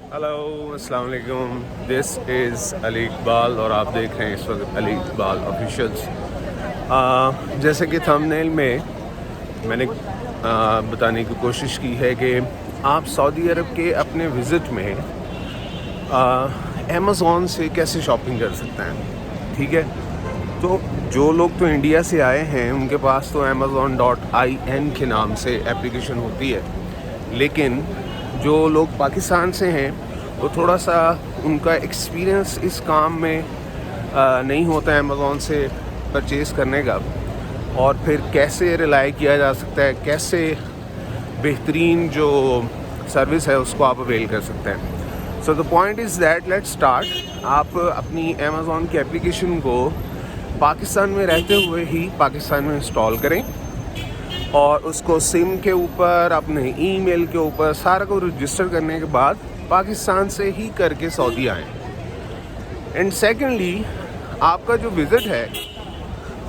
Hello अस्सलाम वालेकुम, this is Ali Iqbal और आप देख रहे हैं इस वक्त अली इकबाल ऑफिशियल्स। जैसे कि थंबनेल में मैंने बताने की कोशिश की है कि आप सऊदी अरब के अपने विज़िट में अमेज़ॉन से कैसे शॉपिंग कर सकते हैं। ठीक है, तो जो लोग तो इंडिया से आए हैं उनके पास तो amazon.in के नाम से एप्लीकेशन होती है, लेकिन जो लोग पाकिस्तान से हैं तो थोड़ा सा उनका एक्सपीरियंस इस काम में नहीं होता है अमेज़ॉन से परचेज़ करने का, और फिर कैसे रिलाई किया जा सकता है, कैसे बेहतरीन जो सर्विस है उसको आप अवेल कर सकते हैं। So the point is that let's start. आप अपनी अमेज़ॉन की एप्लीकेशन को पाकिस्तान में रहते हुए ही पाकिस्तान में इंस्टॉल करें और उसको सिम के ऊपर, अपने ईमेल के ऊपर सारा को रजिस्टर करने के बाद पाकिस्तान से ही करके सऊदी आएँ। एंड सेकेंडली, आपका जो विज़िट है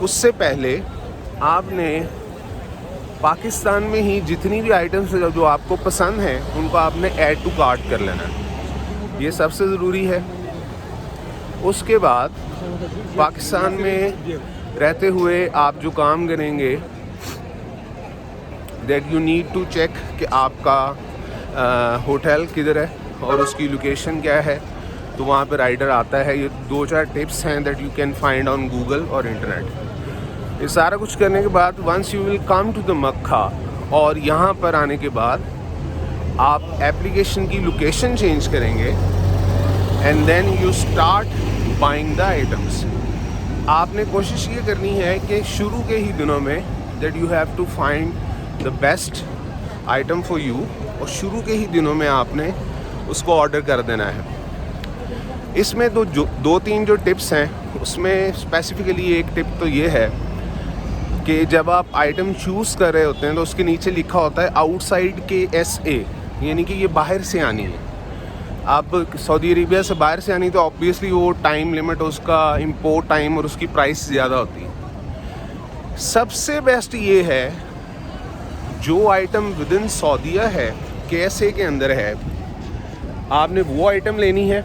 उससे पहले आपने पाकिस्तान में ही जितनी भी आइटम्स जो आपको पसंद हैं उनको आपने ऐड टू कार्ट कर लेना है, ये सबसे ज़रूरी है। उसके बाद पाकिस्तान में रहते हुए आप जो काम करेंगे that you need to check कि आपका होटल किधर है और उसकी लोकेशन क्या है, तो वहाँ पे राइडर आता है। ये 2-4 टिप्स हैं that you can find on Google और इंटरनेट। ये सारा कुछ करने के बाद once you will come to the Mecca, और यहाँ पर आने के बाद आप एप्लीकेशन की लोकेशन चेंज करेंगे and then you start buying the items. आपने कोशिश ये करनी है कि शुरू के ही दिनों में that you have to find the best item for you, और शुरू के ही दिनों में आपने उसको ऑर्डर कर देना है। इसमें तो जो 2-3 जो टिप्स हैं उसमें स्पेसिफिकली एक टिप तो ये है कि जब आप आइटम चूज़ कर रहे होते हैं तो उसके नीचे लिखा होता है आउटसाइड KSA, यानी कि ये बाहर से आनी है। आप सऊदी अरेबिया से बाहर से आनी तो ऑब्वियसली वो टाइम लिमिट, उसका इंपोर्ट टाइम और उसकी प्राइस ज़्यादा होती है। सबसे बेस्ट ये है जो आइटम विद इन सऊदीया है, KSA के अंदर है, आपने वो आइटम लेनी है,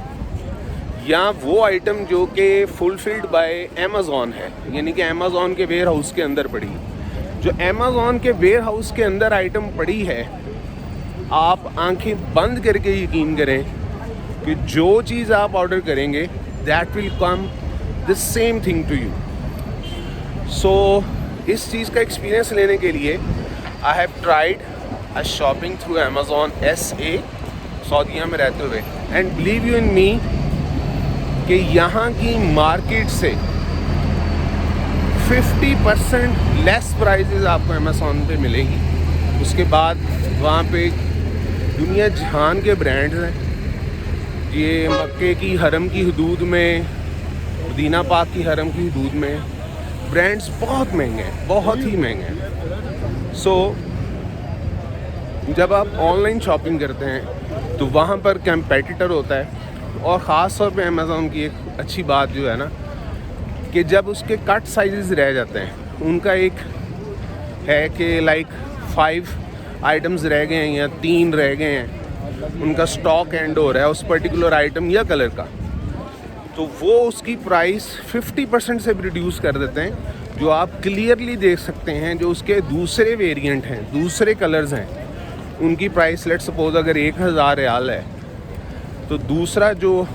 या वो आइटम जो कि फुलफिल्ड बाय अमेज़ॉन है, यानी कि अमेज़ॉन के वेयर हाउस के अंदर पड़ी। जो अमेज़ॉन के वेयर हाउस के अंदर आइटम पड़ी है, आप आंखें बंद करके यकीन करें कि जो चीज़ आप ऑर्डर करेंगे that will come the same thing to you. So इस चीज़ का एक्सपीरियंस लेने के लिए I have tried a shopping through Amazon SA सऊदीया में रहते हुए, and believe you in me कि यहाँ की मार्केट से 50% लेस प्राइसेस आपको अमेज़ॉन पे मिलेगी। उसके बाद वहाँ पे दुनिया जहान के ब्रांड्स हैं। ये मक्के की हरम की हदूद में, मदीना पाक की हरम की हदूद में ब्रांड्स बहुत महंगे हैं, बहुत ही महंगे हैं। सो जब आप ऑनलाइन शॉपिंग करते हैं तो वहाँ पर कंपेटिटर होता है, और ख़ास तौर पे अमेज़ॉन की एक अच्छी बात जो है ना कि जब उसके कट साइज़ रह जाते हैं, उनका एक है कि लाइक 5 आइटम्स रह गए हैं या 3 रह गए हैं, उनका स्टॉक एंड हो रहा है उस पर्टिकुलर आइटम या कलर का, तो वो उसकी प्राइस 50% से भी रिड्यूस कर देते हैं, जो आप क्लियरली देख सकते हैं। जो उसके दूसरे वेरिएंट हैं, दूसरे कलर्स हैं, उनकी प्राइस लेट सपोज अगर 1000 रियाल है, तो दूसरा जो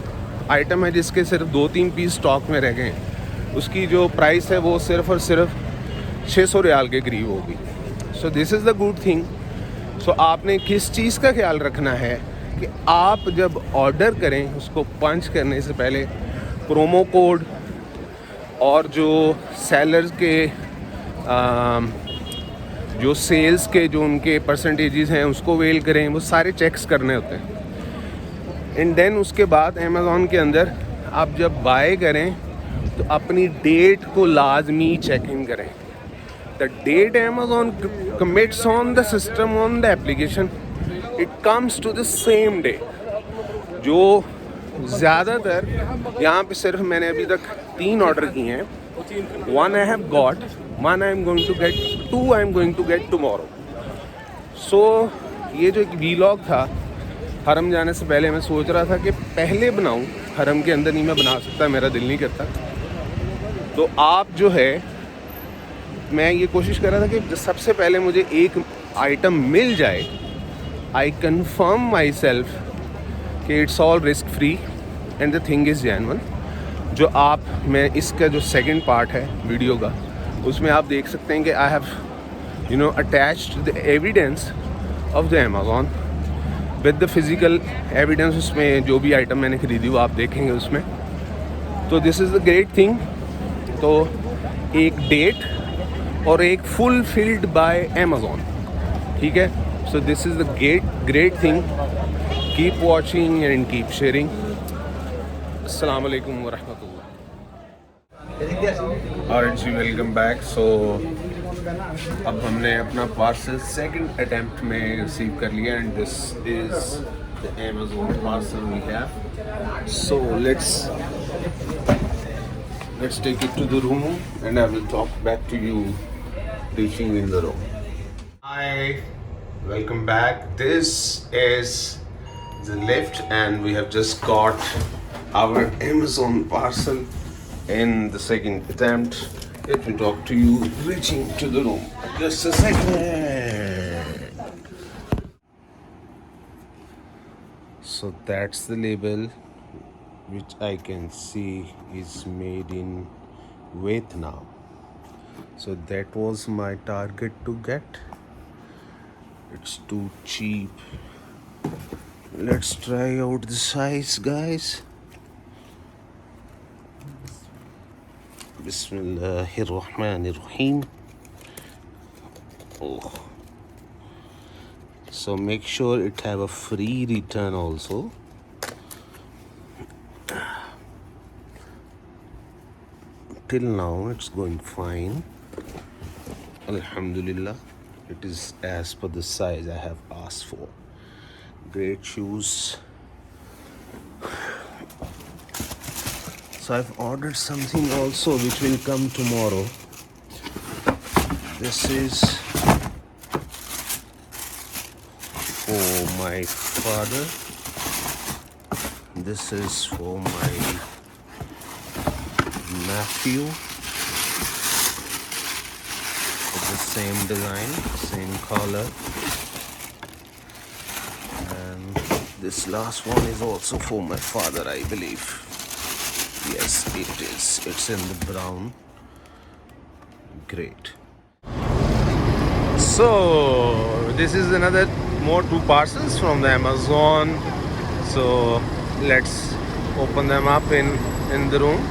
आइटम है जिसके सिर्फ 2-3 पीस स्टॉक में रह गए हैं, उसकी जो प्राइस है वो सिर्फ और सिर्फ 600 रियाल के करीब होगी। So this is the good thing. So आपने किस चीज़ का ख्याल रखना है कि आप जब ऑर्डर करें उसको पंच करने से पहले प्रोमो कोड और जो सेलर्स के जो सेल्स के जो उनके परसेंटेजेस हैं उसको वेल करें, वो सारे चेक्स करने होते हैं। एंड देन उसके बाद अमेज़ॉन के अंदर आप जब बाय करें तो अपनी डेट को लाजमी चेक इन करें। The date Amazon commits on the system on the application, it comes to the same day. जो ज़्यादातर यहाँ पे सिर्फ मैंने अभी तक 3 ऑर्डर किए हैं, 1 I have got, 1 I am going to get, 2 I am going to get tomorrow. So ये जो एक वीलॉग था हरम जाने से पहले मैं सोच रहा था कि पहले बनाऊं, हरम के अंदर नहीं मैं बना सकता, मेरा दिल नहीं करता। तो आप जो है, मैं ये कोशिश कर रहा था कि सबसे पहले मुझे एक आइटम मिल जाए, आई कन्फर्म माई सेल्फ कि it's all risk free and the thing is genuine. जो आप, मैं इसका जो सेकंड पार्ट है वीडियो का, उसमें आप देख सकते हैं कि I have attached the evidence of the Amazon with the physical evidence. उसमें जो भी आइटम मैंने खरीदी वो आप देखेंगे उसमें। तो this is the great thing. तो एक डेट और एक फुलफिल्ड बाय अमेज़ॉन, ठीक है। So this is the great thing. Keep watching and keep sharing. अस्सलाम वालेकुम व रहमतुल्लाह। ऑलराइट जी, वेलकम बैक। सो अब हमने अपना पार्सल सेकंड अटेम्प्ट में रिसीव कर लिया and this is the Amazon parcel we have. So let's take it to the room and I will talk back to you reaching in the room. Hi, welcome back. This is the lift and we have just got our Amazon parcel in the second attempt. Let me talk to you reaching to the room. Just a second. So that's the label which I can see is made in Vietnam. So that was my target to get. It's too cheap. Let's try out the size, guys. Bismillahirrahmanirrahim. Oh. So make sure it have a free return also. Till now it's going fine. Alhamdulillah. It is as per the size I have asked for. Great shoes. So I've ordered something also which will come tomorrow. This is for my father. This is for my nephew. It's the same design, same color. This last one is also for my father, I believe. Yes, it is. It's in the brown. Great. So, this is another more 2 parcels from the Amazon. So, let's open them up in the room.